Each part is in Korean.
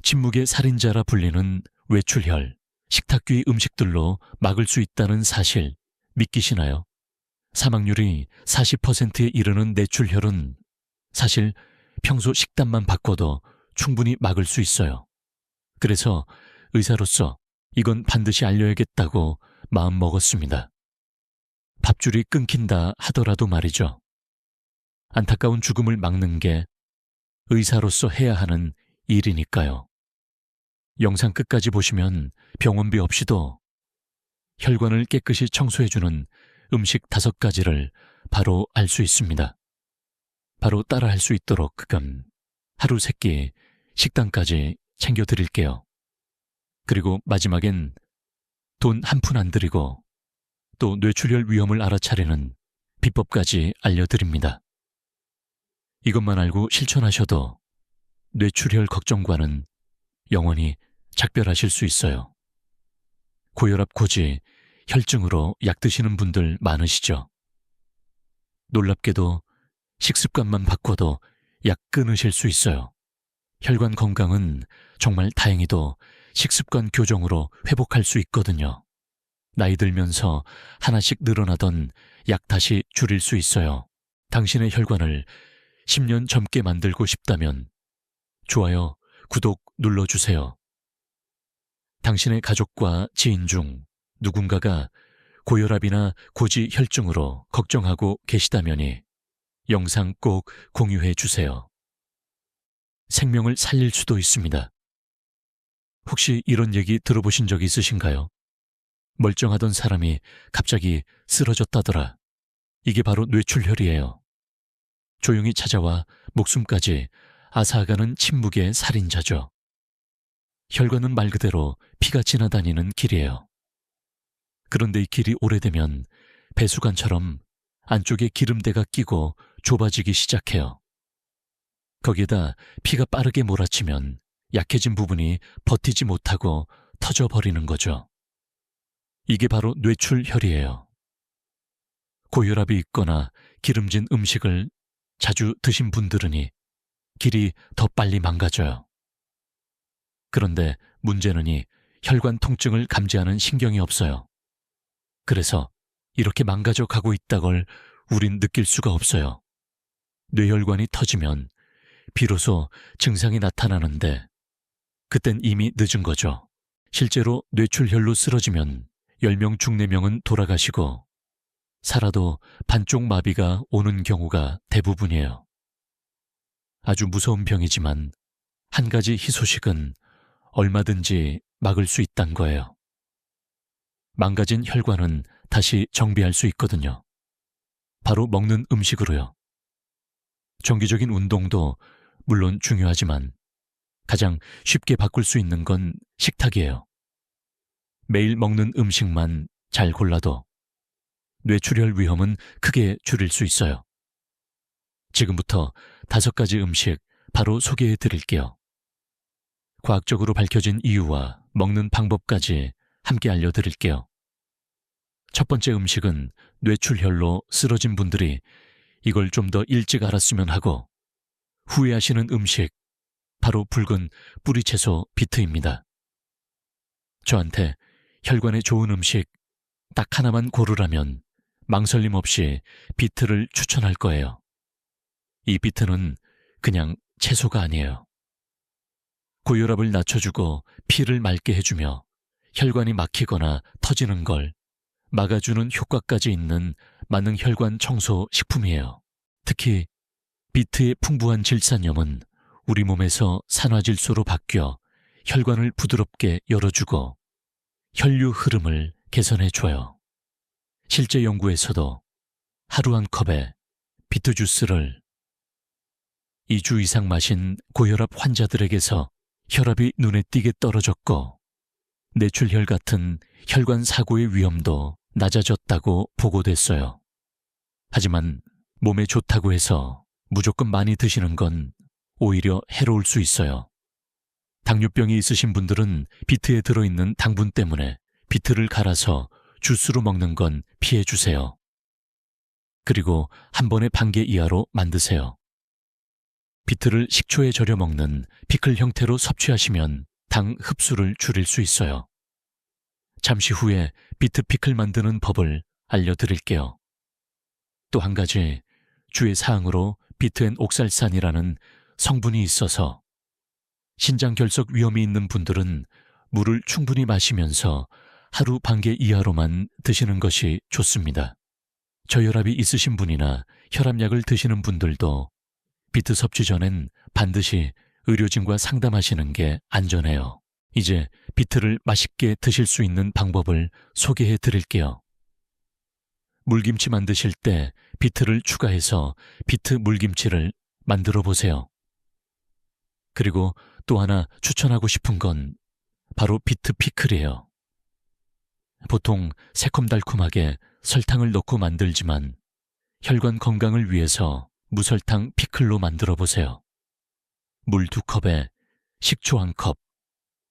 침묵의 살인자라 불리는 외출혈, 식탁 위 음식들로 막을 수 있다는 사실 믿기시나요? 사망률이 40%에 이르는 뇌출혈은 사실 평소 식단만 바꿔도 충분히 막을 수 있어요. 그래서 의사로서 이건 반드시 알려야겠다고 마음 먹었습니다. 밥줄이 끊긴다 하더라도 말이죠. 안타까운 죽음을 막는 게 의사로서 해야 하는 일이니까요. 영상 끝까지 보시면 병원비 없이도 혈관을 깨끗이 청소해주는 음식 5가지를 바로 알 수 있습니다. 바로 따라할 수 있도록 하루 3끼 식단까지 챙겨드릴게요. 그리고 마지막엔 돈 한 푼 안 들이고 또 뇌출혈 위험을 알아차리는 비법까지 알려드립니다. 이것만 알고 실천하셔도 뇌출혈 걱정과는 영원히 작별하실 수 있어요. 고혈압, 고지, 혈증으로 약 드시는 분들 많으시죠? 놀랍게도 식습관만 바꿔도 약 끊으실 수 있어요. 혈관 건강은 정말 다행히도 식습관 교정으로 회복할 수 있거든요. 나이 들면서 하나씩 늘어나던 약 다시 줄일 수 있어요. 당신의 혈관을 10년 젊게 만들고 싶다면 좋아요, 구독 눌러주세요. 당신의 가족과 지인 중 누군가가 고혈압이나 고지 혈증으로 걱정하고 계시다면이 영상 꼭 공유해 주세요. 생명을 살릴 수도 있습니다. 혹시 이런 얘기 들어보신 적 있으신가요? 멀쩡하던 사람이 갑자기 쓰러졌다더라. 이게 바로 뇌출혈이에요. 조용히 찾아와 목숨까지 앗아가는 침묵의 살인자죠. 혈관은 말 그대로 피가 지나다니는 길이에요. 그런데 이 길이 오래되면 배수관처럼 안쪽에 기름때가 끼고 좁아지기 시작해요. 거기에다 피가 빠르게 몰아치면 약해진 부분이 버티지 못하고 터져버리는 거죠. 이게 바로 뇌출혈이에요. 고혈압이 있거나 기름진 음식을 자주 드신 분들은이 길이 더 빨리 망가져요. 그런데 문제는 혈관 통증을 감지하는 신경이 없어요. 그래서 이렇게 망가져 가고 있다걸 우린 느낄 수가 없어요. 뇌혈관이 터지면 비로소 증상이 나타나는데 그땐 이미 늦은 거죠. 실제로 뇌출혈로 쓰러지면 10명 중 4명은 돌아가시고 살아도 반쪽 마비가 오는 경우가 대부분이에요. 아주 무서운 병이지만 한 가지 희소식은 얼마든지 막을 수 있다는 거예요. 망가진 혈관은 다시 정비할 수 있거든요. 바로 먹는 음식으로요. 정기적인 운동도 물론 중요하지만 가장 쉽게 바꿀 수 있는 건 식탁이에요. 매일 먹는 음식만 잘 골라도 뇌출혈 위험은 크게 줄일 수 있어요. 지금부터 5가지 음식 바로 소개해 드릴게요. 과학적으로 밝혀진 이유와 먹는 방법까지 함께 알려드릴게요. 첫 번째 음식은 뇌출혈로 쓰러진 분들이 이걸 좀 더 일찍 알았으면 하고 후회하시는 음식, 바로 붉은 뿌리채소 비트입니다. 저한테 혈관에 좋은 음식 딱 하나만 고르라면 망설임 없이 비트를 추천할 거예요. 이 비트는 그냥 채소가 아니에요. 고혈압을 낮춰주고 피를 맑게 해주며 혈관이 막히거나 터지는 걸 막아주는 효과까지 있는 만능 혈관 청소 식품이에요. 특히 비트의 풍부한 질산염은 우리 몸에서 산화질소로 바뀌어 혈관을 부드럽게 열어주고 혈류 흐름을 개선해줘요. 실제 연구에서도 하루 한 컵에 비트 주스를 2주 이상 마신 고혈압 환자들에게서 혈압이 눈에 띄게 떨어졌고 뇌출혈 같은 혈관 사고의 위험도 낮아졌다고 보고됐어요. 하지만 몸에 좋다고 해서 무조건 많이 드시는 건 오히려 해로울 수 있어요. 당뇨병이 있으신 분들은 비트에 들어있는 당분 때문에 비트를 갈아서 주스로 먹는 건 피해주세요. 그리고 한 번에 1개 이하로 만드세요. 비트를 식초에 절여 먹는 피클 형태로 섭취하시면 당 흡수를 줄일 수 있어요. 잠시 후에 비트 피클 만드는 법을 알려드릴게요. 또 한 가지 주의 사항으로 비트엔 옥살산이라는 성분이 있어서 신장 결석 위험이 있는 분들은 물을 충분히 마시면서 하루 반개 이하로만 드시는 것이 좋습니다. 저혈압이 있으신 분이나 혈압약을 드시는 분들도 비트 섭취 전엔 반드시 의료진과 상담하시는 게 안전해요. 이제 비트를 맛있게 드실 수 있는 방법을 소개해 드릴게요. 물김치 만드실 때 비트를 추가해서 비트 물김치를 만들어 보세요. 그리고 또 하나 추천하고 싶은 건 바로 비트 피클이에요. 보통 새콤달콤하게 설탕을 넣고 만들지만 혈관 건강을 위해서 무설탕 피클로 만들어 보세요. 물 2컵에 식초 1컵,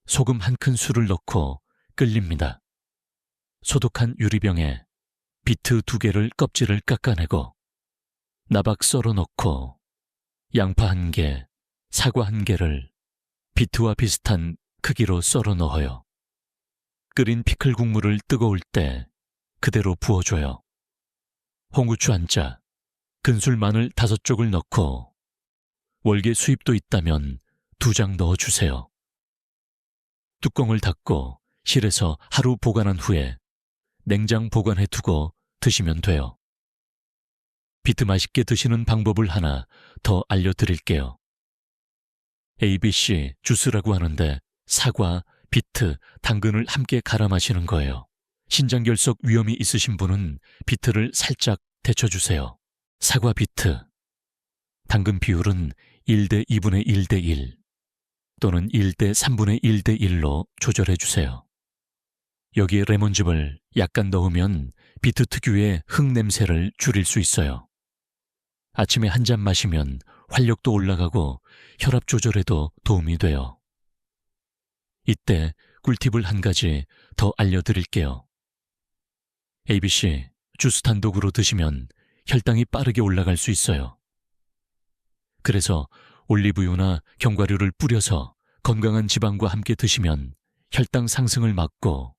소금 1큰술을 넣고 끓입니다. 소독한 유리병에 비트 2개를 껍질을 깎아내고 나박 썰어 넣고 양파 1개, 사과 1개를 비트와 비슷한 크기로 썰어 넣어요. 끓인 피클 국물을 뜨거울 때 그대로 부어줘요. 홍후추 1자, 근술 마늘 5쪽을 넣고 월계 수잎도 있다면 2장 넣어주세요. 뚜껑을 닫고 실에서 하루 보관한 후에 냉장 보관해 두고 드시면 돼요. 비트 맛있게 드시는 방법을 하나 더 알려드릴게요. ABC 주스라고 하는데 사과, 비트, 당근을 함께 갈아 마시는 거예요. 신장결석 위험이 있으신 분은 비트를 살짝 데쳐주세요. 사과, 비트, 당근 비율은 1대 2분의 1대 1 또는 1대 3분의 1대 1로 조절해 주세요. 여기에 레몬즙을 약간 넣으면 비트 특유의 흙 냄새를 줄일 수 있어요. 아침에 한 잔 마시면 활력도 올라가고 혈압 조절에도 도움이 돼요. 이때 꿀팁을 한 가지 더 알려드릴게요. ABC 주스 단독으로 드시면 혈당이 빠르게 올라갈 수 있어요. 그래서 올리브유나 견과류를 뿌려서 건강한 지방과 함께 드시면 혈당 상승을 막고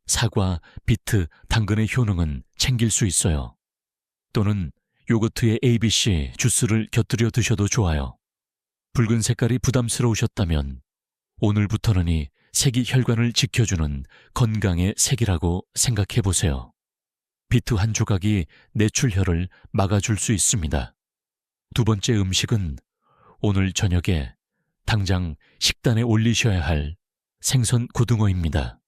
사과, 비트, 당근의 효능은 챙길 수 있어요. 또는 요거트에 ABC 주스를 곁들여 드셔도 좋아요. 붉은 색깔이 부담스러우셨다면 오늘부터는 색이 혈관을 지켜주는 건강의 색이라고 생각해 보세요. 비트 한 조각이 내출혈을 막아줄 수 있습니다. 두 번째 음식은 오늘 저녁에 당장 식단에 올리셔야 할 생선 고등어입니다.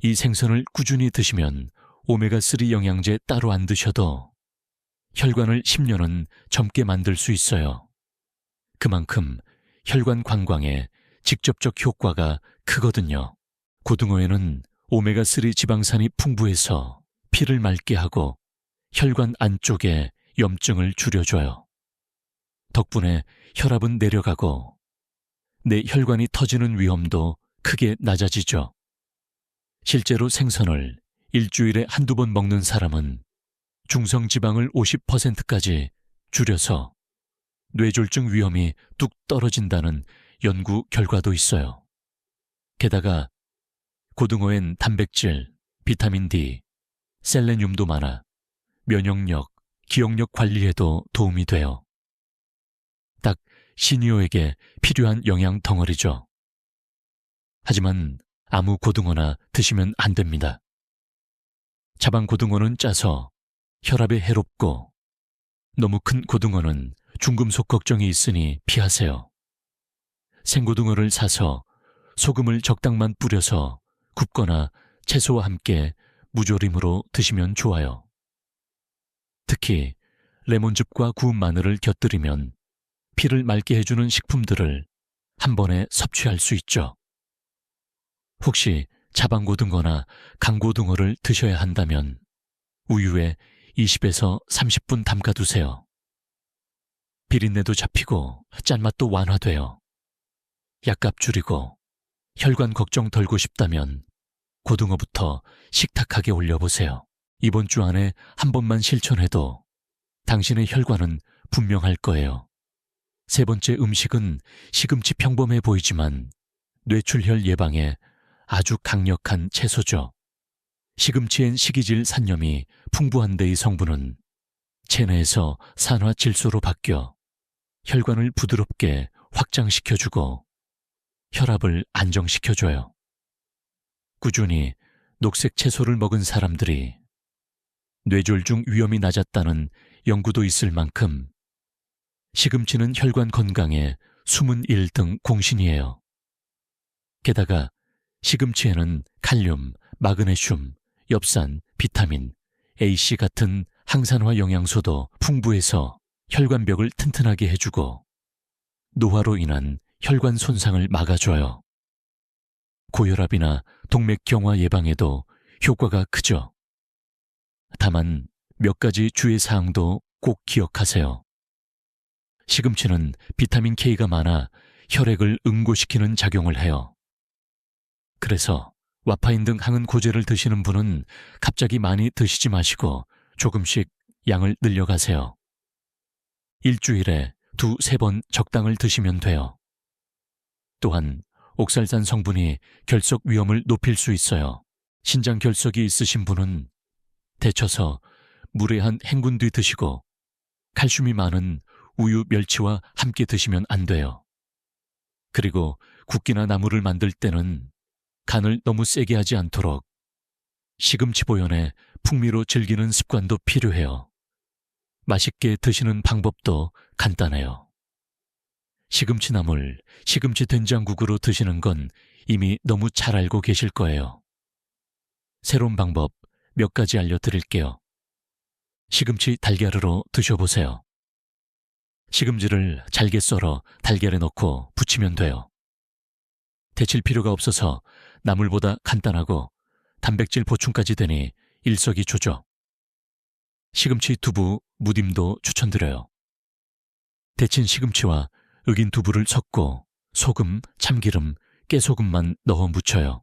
이 생선을 꾸준히 드시면 오메가3 영양제 따로 안 드셔도 혈관을 10년은 젊게 만들 수 있어요. 그만큼 혈관 관광에 직접적 효과가 크거든요. 고등어에는 오메가3 지방산이 풍부해서 피를 맑게 하고 혈관 안쪽에 염증을 줄여줘요. 덕분에 혈압은 내려가고 내 혈관이 터지는 위험도 크게 낮아지죠. 실제로 생선을 일주일에 한두 번 먹는 사람은 중성지방을 50%까지 줄여서 뇌졸중 위험이 뚝 떨어진다는 연구 결과도 있어요. 게다가 고등어엔 단백질, 비타민 D, 셀레늄도 많아 면역력, 기억력 관리에도 도움이 돼요. 딱 시니어에게 필요한 영양 덩어리죠. 하지만 아무 고등어나 드시면 안 됩니다. 자방 고등어는 짜서 혈압에 해롭고 너무 큰 고등어는 중금속 걱정이 있으니 피하세요. 생고등어를 사서 소금을 적당만 뿌려서 굽거나 채소와 함께 무조림으로 드시면 좋아요. 특히 레몬즙과 구운 마늘을 곁들이면 피를 맑게 해주는 식품들을 한 번에 섭취할 수 있죠. 혹시 자방고등어나 강고등어를 드셔야 한다면 우유에 20에서 30분 담가두세요. 비린내도 잡히고 짠맛도 완화돼요. 약값 줄이고 혈관 걱정 덜고 싶다면 고등어부터 식탁하게 올려보세요. 이번 주 안에 한 번만 실천해도 당신의 혈관은 분명할 거예요. 세 번째 음식은 시금치. 평범해 보이지만 뇌출혈 예방에 아주 강력한 채소죠. 시금치엔 식이질 산염이 풍부한데 이 성분은 체내에서 산화질소로 바뀌어 혈관을 부드럽게 확장시켜주고 혈압을 안정시켜줘요. 꾸준히 녹색 채소를 먹은 사람들이 뇌졸중 위험이 낮았다는 연구도 있을 만큼 시금치는 혈관 건강에 숨은 1등 공신이에요. 게다가 시금치에는 칼륨, 마그네슘, 엽산, 비타민, AC 같은 항산화 영양소도 풍부해서 혈관벽을 튼튼하게 해주고 노화로 인한 혈관 손상을 막아줘요. 고혈압이나 동맥경화 예방에도 효과가 크죠. 다만 몇 가지 주의사항도 꼭 기억하세요. 시금치는 비타민 K가 많아 혈액을 응고시키는 작용을 해요. 그래서 와파인 등 항은 고제를 드시는 분은 갑자기 많이 드시지 마시고 조금씩 양을 늘려가세요. 일주일에 2-3번 적당을 드시면 돼요. 또한 옥살산 성분이 결석 위험을 높일 수 있어요. 신장 결석이 있으신 분은 데쳐서 물에 한 헹군 뒤 드시고 칼슘이 많은 우유, 멸치와 함께 드시면 안 돼요. 그리고 국기나 나물을 만들 때는 간을 너무 세게 하지 않도록 시금치 보연에 풍미로 즐기는 습관도 필요해요. 맛있게 드시는 방법도 간단해요. 시금치 나물, 시금치 된장국으로 드시는 건 이미 너무 잘 알고 계실 거예요. 새로운 방법 몇 가지 알려드릴게요. 시금치 달걀으로 드셔보세요. 시금치를 잘게 썰어 달걀에 넣고 부치면 돼요. 데칠 필요가 없어서 나물보다 간단하고 단백질 보충까지 되니 일석이조죠. 시금치 두부 무딤도 추천드려요. 데친 시금치와 으긴 두부를 섞고 소금, 참기름, 깨소금만 넣어 무쳐요.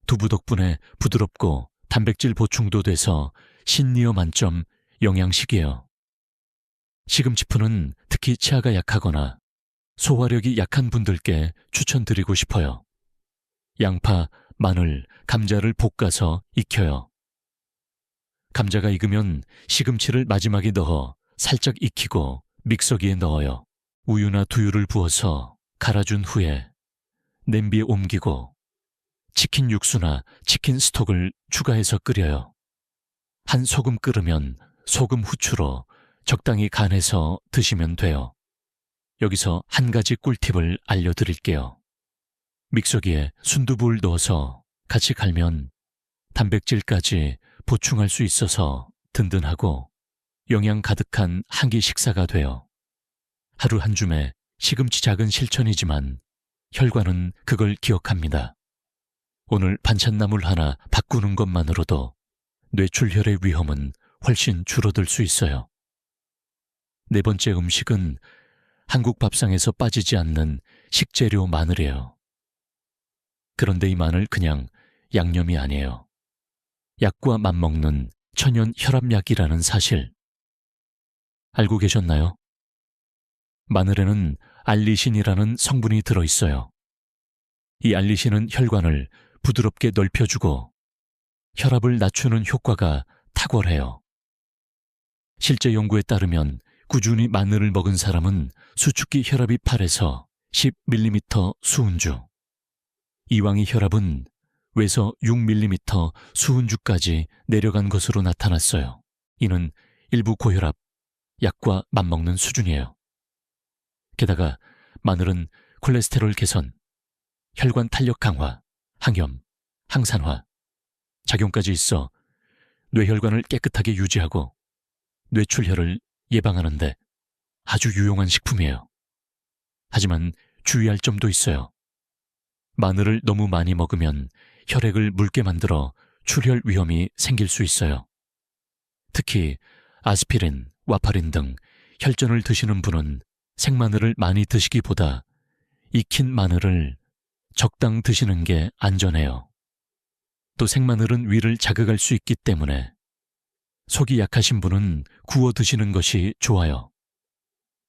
두부 덕분에 부드럽고 단백질 보충도 돼서 신니어 만점 영양식이에요. 시금치푸는 특히 치아가 약하거나 소화력이 약한 분들께 추천드리고 싶어요. 양파, 마늘, 감자를 볶아서 익혀요. 감자가 익으면 시금치를 마지막에 넣어 살짝 익히고 믹서기에 넣어요. 우유나 두유를 부어서 갈아준 후에 냄비에 옮기고 치킨 육수나 치킨 스톡을 추가해서 끓여요. 한 소금 끓으면 소금 후추로 적당히 간해서 드시면 돼요. 여기서 한 가지 꿀팁을 알려드릴게요. 믹서기에 순두부를 넣어서 같이 갈면 단백질까지 보충할 수 있어서 든든하고 영양 가득한 한 끼 식사가 돼요. 하루 한 줌의 시금치 작은 실천이지만 혈관은 그걸 기억합니다. 오늘 반찬나물 하나 바꾸는 것만으로도 뇌출혈의 위험은 훨씬 줄어들 수 있어요. 네 번째 음식은 한국 밥상에서 빠지지 않는 식재료 마늘이에요. 그런데 이 마늘 그냥 양념이 아니에요. 약과 맞먹는 천연 혈압약이라는 사실 알고 계셨나요? 마늘에는 알리신이라는 성분이 들어있어요. 이 알리신은 혈관을 부드럽게 넓혀주고 혈압을 낮추는 효과가 탁월해요. 실제 연구에 따르면 꾸준히 마늘을 먹은 사람은 수축기 혈압이 8에서 10mm 수은주, 이왕이 혈압은 외서 6mm 수은주까지 내려간 것으로 나타났어요. 이는 일부 고혈압, 약과 맞먹는 수준이에요. 게다가 마늘은 콜레스테롤 개선, 혈관 탄력 강화, 항염, 항산화, 작용까지 있어 뇌혈관을 깨끗하게 유지하고 뇌출혈을 예방하는데 아주 유용한 식품이에요. 하지만 주의할 점도 있어요. 마늘을 너무 많이 먹으면 혈액을 묽게 만들어 출혈 위험이 생길 수 있어요. 특히 아스피린, 와파린 등 혈전을 드시는 분은 생마늘을 많이 드시기보다 익힌 마늘을 적당 드시는 게 안전해요. 또 생마늘은 위를 자극할 수 있기 때문에 속이 약하신 분은 구워 드시는 것이 좋아요.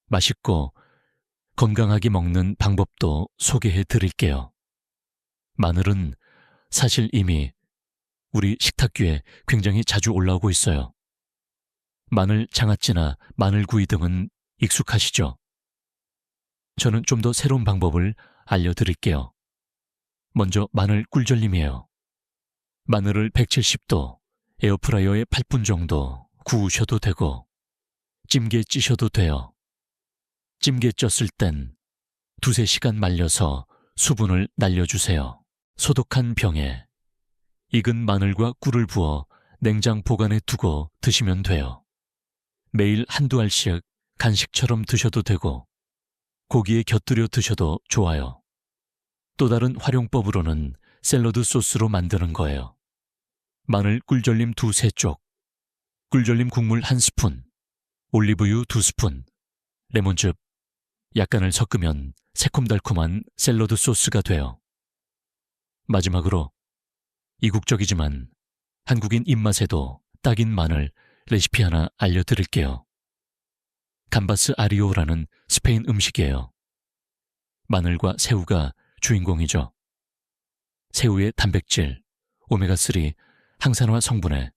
맛있고 건강하게 먹는 방법도 소개해 드릴게요. 마늘은 사실 이미 우리 식탁위에 굉장히 자주 올라오고 있어요. 마늘 장아찌나 마늘구이 등은 익숙하시죠? 저는 좀 더 새로운 방법을 알려드릴게요. 먼저 마늘 꿀절림이에요. 마늘을 170도 에어프라이어에 8분 정도 구우셔도 되고 찜기에 찌셔도 돼요. 찜기에 쪘을 땐 2~3시간 말려서 수분을 날려주세요. 소독한 병에 익은 마늘과 꿀을 부어 냉장 보관해 두고 드시면 돼요. 매일 한두 알씩 간식처럼 드셔도 되고 고기에 곁들여 드셔도 좋아요. 또 다른 활용법으로는 샐러드 소스로 만드는 거예요. 마늘 꿀절림 2~3쪽, 꿀절림 국물 1스푼, 올리브유 2스푼, 레몬즙 약간을 섞으면 새콤달콤한 샐러드 소스가 돼요. 마지막으로 이국적이지만 한국인 입맛에도 딱인 마늘 레시피 하나 알려드릴게요. 감바스 아리오라는 스페인 음식이에요. 마늘과 새우가 주인공이죠. 새우의 단백질, 오메가3, 항산화 성분에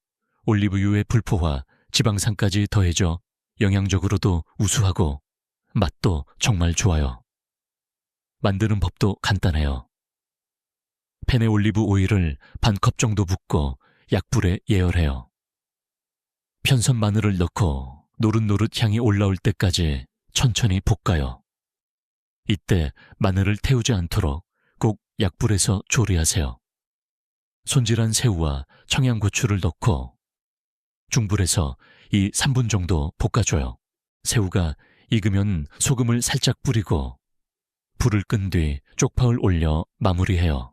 올리브유의 불포화, 지방산까지 더해져 영양적으로도 우수하고 맛도 정말 좋아요. 만드는 법도 간단해요. 팬에 올리브 오일을 반 컵 정도 붓고 약불에 예열해요. 편선 마늘을 넣고 노릇노릇 향이 올라올 때까지 천천히 볶아요. 이때 마늘을 태우지 않도록 꼭 약불에서 조리하세요. 손질한 새우와 청양고추를 넣고 중불에서 2~3분 정도 볶아줘요. 새우가 익으면 소금을 살짝 뿌리고 불을 끈 뒤 쪽파를 올려 마무리해요.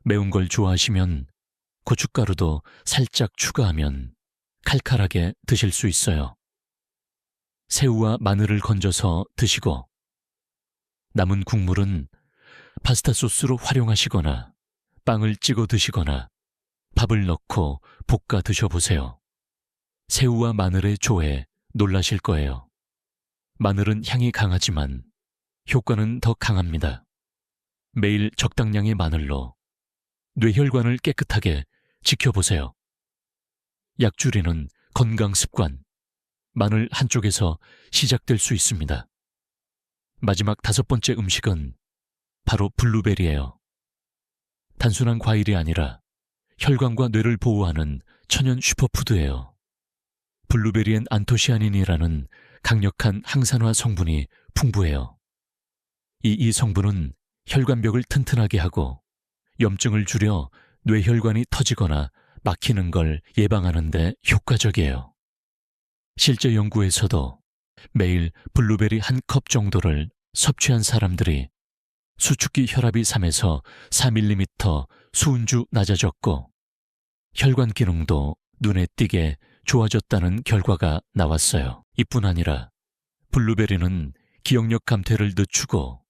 매운 걸 좋아하시면 고춧가루도 살짝 추가하면 칼칼하게 드실 수 있어요. 새우와 마늘을 건져서 드시고 남은 국물은 파스타 소스로 활용하시거나 빵을 찍어 드시거나 밥을 넣고 볶아 드셔보세요. 새우와 마늘의 조해 놀라실 거예요. 마늘은 향이 강하지만 효과는 더 강합니다. 매일 적당량의 마늘로 뇌혈관을 깨끗하게 지켜보세요. 약줄이는 건강 습관, 마늘 한쪽에서 시작될 수 있습니다. 마지막 5번째 음식은 바로 블루베리예요. 단순한 과일이 아니라 혈관과 뇌를 보호하는 천연 슈퍼푸드예요. 블루베리엔 안토시아닌이라는 강력한 항산화 성분이 풍부해요. 이 성분은 혈관벽을 튼튼하게 하고 염증을 줄여 뇌혈관이 터지거나 막히는 걸 예방하는 데 효과적이에요. 실제 연구에서도 매일 블루베리 1컵 정도를 섭취한 사람들이 수축기 혈압이 3에서 4mm 수은주 낮아졌고 혈관 기능도 눈에 띄게 좋아졌다는 결과가 나왔어요. 이뿐 아니라 블루베리는 기억력 감퇴를 늦추고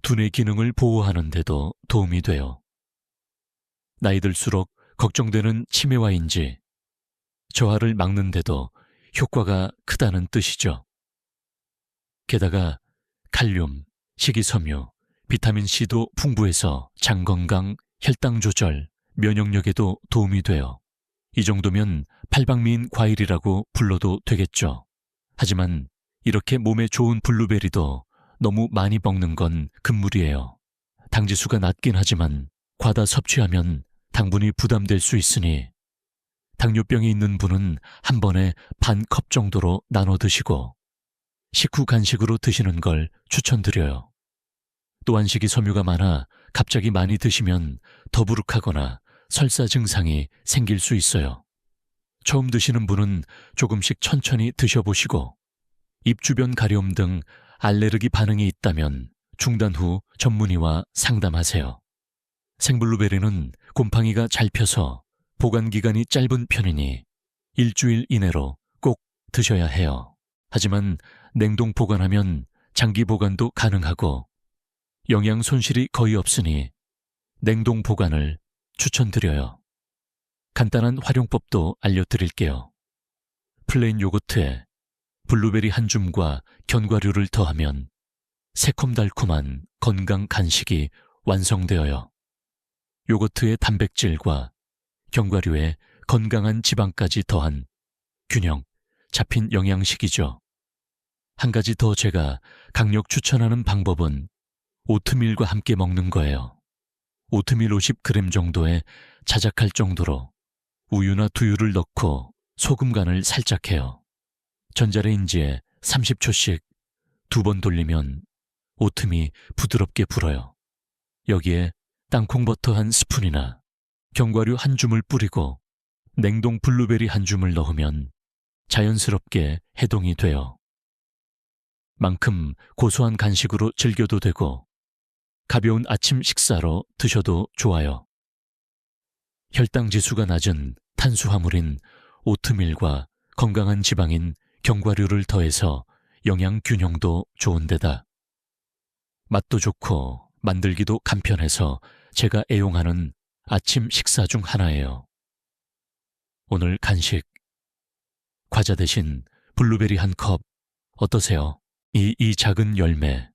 두뇌 기능을 보호하는 데도 도움이 돼요. 나이 들수록 걱정되는 치매와인지 저하를 막는 데도 효과가 크다는 뜻이죠. 게다가 칼륨, 식이섬유, 비타민C도 풍부해서 장 건강, 혈당 조절, 면역력에도 도움이 돼요. 이 정도면 팔방미인 과일이라고 불러도 되겠죠. 하지만 이렇게 몸에 좋은 블루베리도 너무 많이 먹는 건 금물이에요. 당지수가 낮긴 하지만 과다 섭취하면 당분이 부담될 수 있으니 당뇨병이 있는 분은 한 번에 반 컵 정도로 나눠 드시고 식후 간식으로 드시는 걸 추천드려요. 또한 식이섬유가 많아 갑자기 많이 드시면 더부룩하거나 설사 증상이 생길 수 있어요. 처음 드시는 분은 조금씩 천천히 드셔보시고 입 주변 가려움 등 알레르기 반응이 있다면 중단 후 전문의와 상담하세요. 생블루베리는 곰팡이가 잘 펴서 보관 기간이 짧은 편이니 일주일 이내로 꼭 드셔야 해요. 하지만 냉동 보관하면 장기 보관도 가능하고 영양 손실이 거의 없으니 냉동 보관을 추천드려요. 간단한 활용법도 알려드릴게요. 플레인 요거트에 블루베리 한 줌과 견과류를 더하면 새콤달콤한 건강 간식이 완성되어요. 요거트의 단백질과 견과류의 건강한 지방까지 더한 균형 잡힌 영양식이죠. 한 가지 더 제가 강력 추천하는 방법은 오트밀과 함께 먹는 거예요. 오트밀 50g 정도에 자작할 정도로 우유나 두유를 넣고 소금 간을 살짝 해요. 전자레인지에 30초씩 2번 돌리면 오트밀이 부드럽게 불어요. 여기에 땅콩버터 한 스푼이나 견과류 한 줌을 뿌리고 냉동 블루베리 한 줌을 넣으면 자연스럽게 해동이 돼요. 만큼 고소한 간식으로 즐겨도 되고 가벼운 아침 식사로 드셔도 좋아요. 혈당 지수가 낮은 탄수화물인 오트밀과 건강한 지방인 견과류를 더해서 영양 균형도 좋은 데다 맛도 좋고 만들기도 간편해서 제가 애용하는 아침 식사 중 하나예요. 오늘 간식 과자 대신 블루베리 한 컵 어떠세요? 이 작은 열매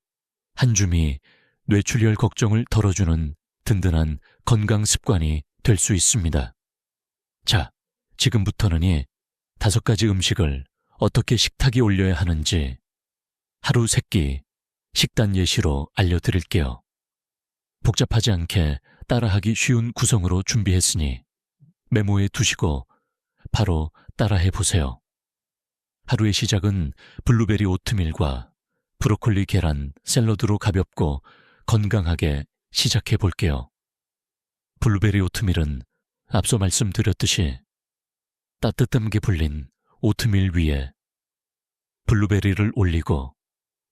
한 줌이 뇌출혈 걱정을 덜어주는 든든한 건강 습관이 될 수 있습니다. 자, 지금부터는 이 5가지 음식을 어떻게 식탁에 올려야 하는지 하루 3끼 식단 예시로 알려드릴게요. 복잡하지 않게 따라하기 쉬운 구성으로 준비했으니 메모해 두시고 바로 따라해 보세요. 하루의 시작은 블루베리 오트밀과 브로콜리 계란 샐러드로 가볍고 건강하게 시작해 볼게요. 블루베리 오트밀은 앞서 말씀드렸듯이 따뜻함게 불린 오트밀 위에 블루베리를 올리고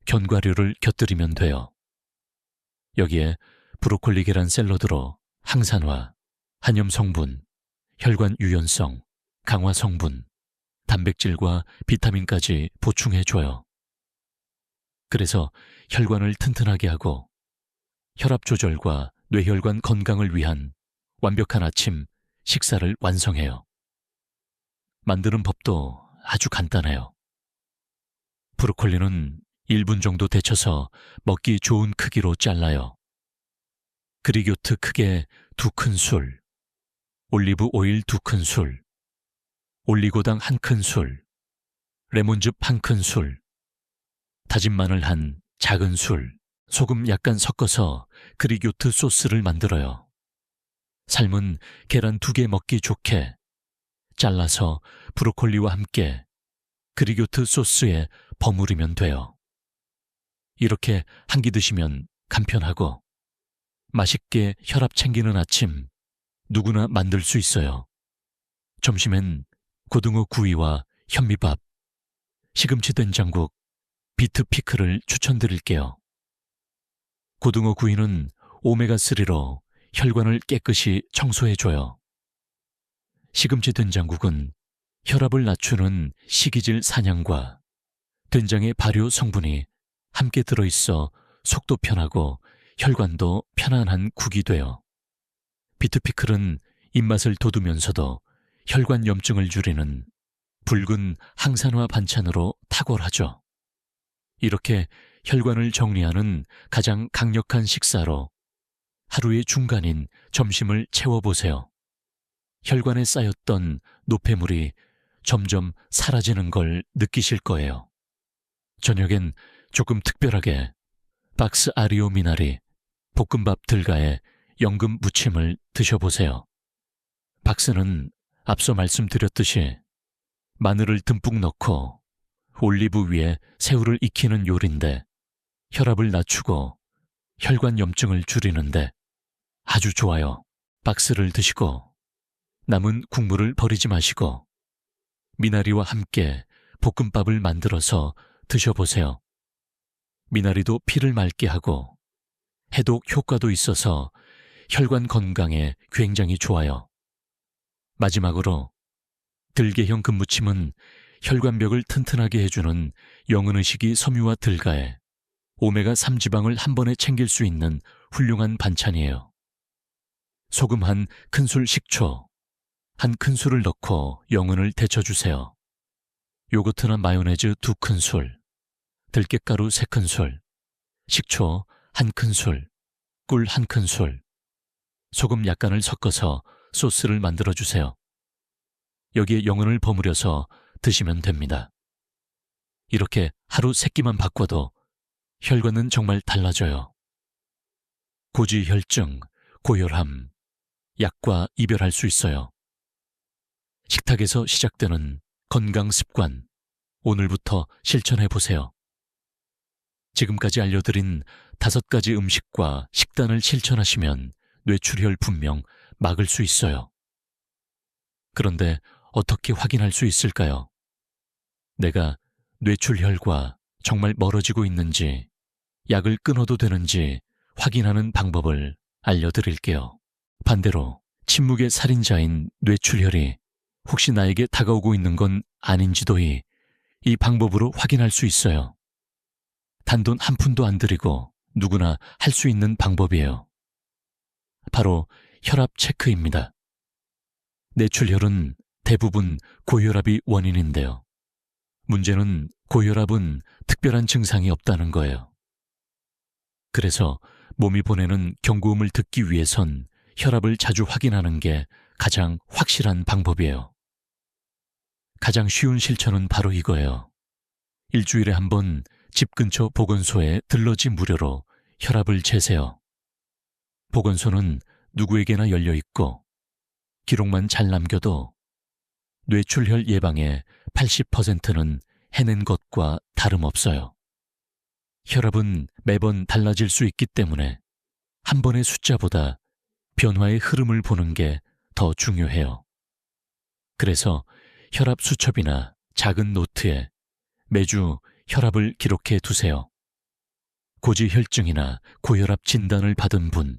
견과류를 곁들이면 돼요. 여기에 브로콜리 계란 샐러드로 항산화, 한염 성분, 혈관 유연성, 강화 성분, 단백질과 비타민까지 보충해줘요. 그래서 혈관을 튼튼하게 하고 혈압 조절과 뇌혈관 건강을 위한 완벽한 아침 식사를 완성해요. 만드는 법도 아주 간단해요. 브로콜리는 1분 정도 데쳐서 먹기 좋은 크기로 잘라요. 그릭요트 크게 2큰술, 올리브 오일 2큰술, 올리고당 1큰술, 레몬즙 1큰술, 다진 마늘 한 작은 술, 소금 약간 섞어서 그릭요트 소스를 만들어요. 삶은 계란 2개 먹기 좋게 잘라서 브로콜리와 함께 그릭요트 소스에 버무리면 돼요. 이렇게 한 끼 드시면 간편하고 맛있게 혈압 챙기는 아침 누구나 만들 수 있어요. 점심엔 고등어 구이와 현미밥, 시금치 된장국, 비트 피클을 추천드릴게요. 고등어 구이는 오메가3로 혈관을 깨끗이 청소해줘요. 시금치 된장국은 혈압을 낮추는 식이질 산양과 된장의 발효 성분이 함께 들어있어 속도 편하고 혈관도 편안한 국이 돼요. 비트피클은 입맛을 돋우면서도 혈관 염증을 줄이는 붉은 항산화 반찬으로 탁월하죠. 이렇게 혈관을 정리하는 가장 강력한 식사로 하루의 중간인 점심을 채워보세요. 혈관에 쌓였던 노폐물이 점점 사라지는 걸 느끼실 거예요. 저녁엔 조금 특별하게 박스 아리오 미나리 볶음밥 들가에 연금 무침을 드셔보세요. 박스는 앞서 말씀드렸듯이 마늘을 듬뿍 넣고 올리브 위에 새우를 익히는 요리인데 혈압을 낮추고 혈관 염증을 줄이는데 아주 좋아요. 박스를 드시고 남은 국물을 버리지 마시고 미나리와 함께 볶음밥을 만들어서 드셔보세요. 미나리도 피를 맑게 하고 해독 효과도 있어서 혈관 건강에 굉장히 좋아요. 마지막으로 들깨형 금무침은 혈관벽을 튼튼하게 해주는 영은의식이 섬유와 들가에 오메가3 지방을 한 번에 챙길 수 있는 훌륭한 반찬이에요. 소금 한 큰술 식초, 한 큰술을 넣고 영은을 데쳐주세요. 요거트나 마요네즈 2큰술, 들깨가루 3큰술, 식초 1큰술, 꿀 1큰술, 소금 약간을 섞어서 소스를 만들어 주세요. 여기에 영혼을 버무려서 드시면 됩니다. 이렇게 하루 3끼만 바꿔도 혈관은 정말 달라져요. 고지혈증, 고혈함, 약과 이별할 수 있어요. 식탁에서 시작되는 건강 습관, 오늘부터 실천해 보세요. 지금까지 알려드린 5가지 음식과 식단을 실천하시면 뇌출혈 분명 막을 수 있어요. 그런데 어떻게 확인할 수 있을까요? 내가 뇌출혈과 정말 멀어지고 있는지, 약을 끊어도 되는지 확인하는 방법을 알려드릴게요. 반대로 침묵의 살인자인 뇌출혈이 혹시 나에게 다가오고 있는 건 아닌지도이 이 방법으로 확인할 수 있어요. 단돈 한 푼도 안 들이고 누구나 할 수 있는 방법이에요. 바로 혈압 체크입니다. 뇌출혈은 대부분 고혈압이 원인인데요. 문제는 고혈압은 특별한 증상이 없다는 거예요. 그래서 몸이 보내는 경고음을 듣기 위해선 혈압을 자주 확인하는 게 가장 확실한 방법이에요. 가장 쉬운 실천은 바로 이거예요. 일주일에 한 번 집 근처 보건소에 들러지 무료로 혈압을 재세요. 보건소는 누구에게나 열려 있고 기록만 잘 남겨도 뇌출혈 예방의 80%는 해낸 것과 다름없어요. 혈압은 매번 달라질 수 있기 때문에 한 번의 숫자보다 변화의 흐름을 보는 게 더 중요해요. 그래서 혈압 수첩이나 작은 노트에 매주 혈압을 기록해 두세요. 고지혈증이나 고혈압 진단을 받은 분,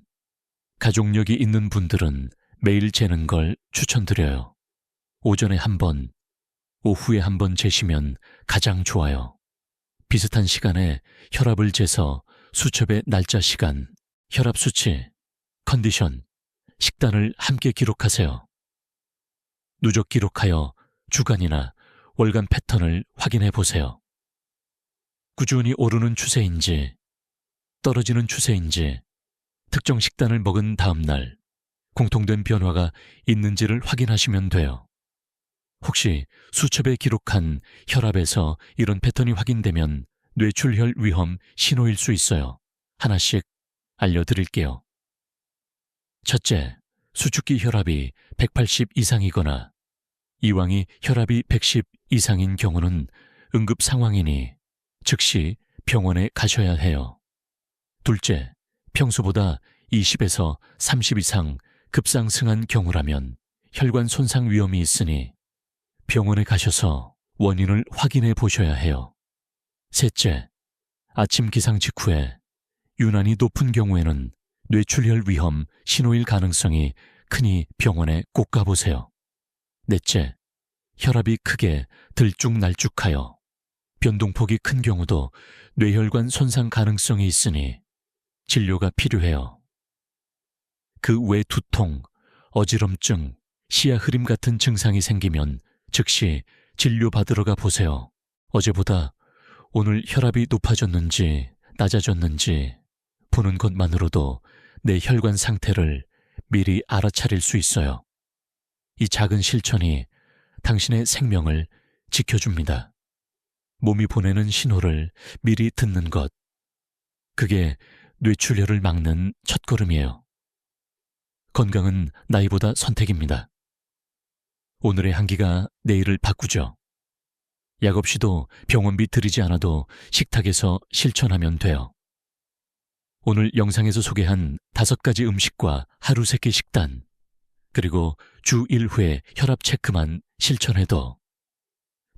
가족력이 있는 분들은 매일 재는 걸 추천드려요. 오전에 한 번, 오후에 한 번 재시면 가장 좋아요. 비슷한 시간에 혈압을 재서 수첩의 날짜, 시간, 혈압 수치, 컨디션, 식단을 함께 기록하세요. 누적 기록하여 주간이나 월간 패턴을 확인해 보세요. 꾸준히 오르는 추세인지 떨어지는 추세인지 특정 식단을 먹은 다음 날 공통된 변화가 있는지를 확인하시면 돼요. 혹시 수첩에 기록한 혈압에서 이런 패턴이 확인되면 뇌출혈 위험 신호일 수 있어요. 하나씩 알려드릴게요. 첫째, 수축기 혈압이 180 이상이거나 이왕이 혈압이 110 이상인 경우는 응급 상황이니 즉시 병원에 가셔야 해요. 둘째, 평소보다 20에서 30 이상 급상승한 경우라면 혈관 손상 위험이 있으니 병원에 가셔서 원인을 확인해 보셔야 해요. 셋째, 아침 기상 직후에 유난히 높은 경우에는 뇌출혈 위험 신호일 가능성이 크니 병원에 꼭 가보세요. 넷째, 혈압이 크게 들쭉날쭉하여 변동폭이 큰 경우도 뇌혈관 손상 가능성이 있으니 진료가 필요해요. 그 외 두통, 어지럼증, 시야 흐림 같은 증상이 생기면 즉시 진료받으러 가 보세요. 어제보다 오늘 혈압이 높아졌는지 낮아졌는지 보는 것만으로도 내 혈관 상태를 미리 알아차릴 수 있어요. 이 작은 실천이 당신의 생명을 지켜줍니다. 몸이 보내는 신호를 미리 듣는 것, 그게 뇌출혈을 막는 첫걸음이에요. 건강은 나이보다 선택입니다. 오늘의 한끼가 내일을 바꾸죠. 약 없이도 병원비 들이지 않아도 식탁에서 실천하면 돼요. 오늘 영상에서 소개한 5가지 음식과 하루 3끼 식단, 그리고 주 1회 혈압 체크만 실천해도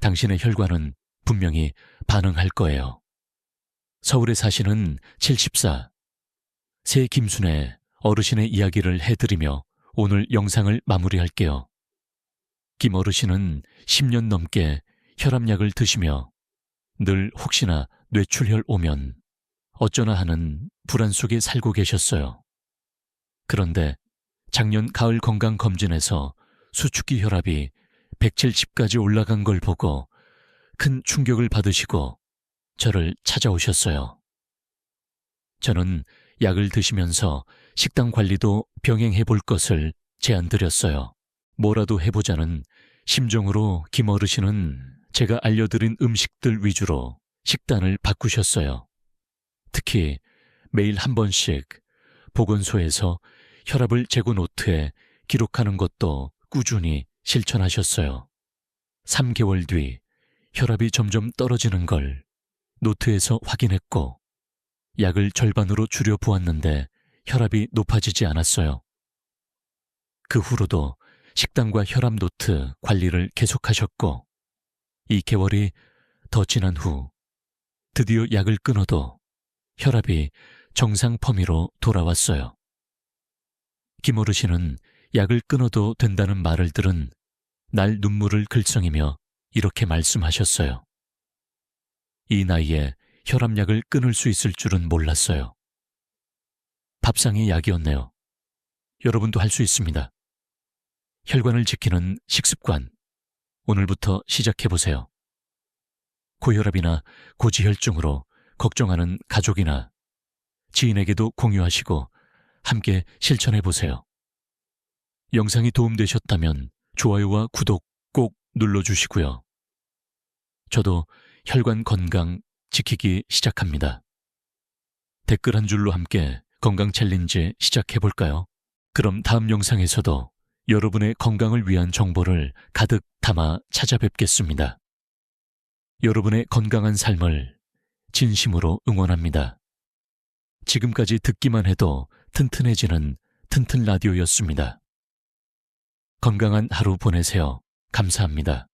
당신의 혈관은 분명히 반응할 거예요. 서울에 사시는 74, 새 김순의 어르신의 이야기를 해드리며 오늘 영상을 마무리할게요. 김 어르신은 10년 넘게 혈압약을 드시며 늘 혹시나 뇌출혈 오면 어쩌나 하는 불안 속에 살고 계셨어요. 그런데 작년 가을 건강검진에서 수축기 혈압이 170까지 올라간 걸 보고 큰 충격을 받으시고 저를 찾아오셨어요. 저는 약을 드시면서 식단 관리도 병행해 볼 것을 제안드렸어요. 뭐라도 해보자는 심정으로 김어르신은 제가 알려드린 음식들 위주로 식단을 바꾸셨어요. 특히 매일 한 번씩 보건소에서 혈압을 재고 노트에 기록하는 것도 꾸준히 실천하셨어요. 3개월 뒤 혈압이 점점 떨어지는 걸 노트에서 확인했고 약을 절반으로 줄여 보았는데 혈압이 높아지지 않았어요. 그 후로도 식단과 혈압 노트 관리를 계속하셨고 2개월이 더 지난 후 드디어 약을 끊어도 혈압이 정상 범위로 돌아왔어요. 김어르신은 약을 끊어도 된다는 말을 들은 날 눈물을 글썽이며 이렇게 말씀하셨어요. 이 나이에 혈압약을 끊을 수 있을 줄은 몰랐어요. 밥상의 약이었네요. 여러분도 할 수 있습니다. 혈관을 지키는 식습관, 오늘부터 시작해보세요. 고혈압이나 고지혈증으로 걱정하는 가족이나 지인에게도 공유하시고 함께 실천해보세요. 영상이 도움되셨다면 좋아요와 구독 꼭 눌러주시고요. 저도 혈관 건강 지키기 시작합니다. 댓글 한 줄로 함께 건강 챌린지 시작해볼까요? 그럼 다음 영상에서도 여러분의 건강을 위한 정보를 가득 담아 찾아뵙겠습니다. 여러분의 건강한 삶을 진심으로 응원합니다. 지금까지 듣기만 해도 튼튼해지는 튼튼 라디오였습니다. 건강한 하루 보내세요. 감사합니다.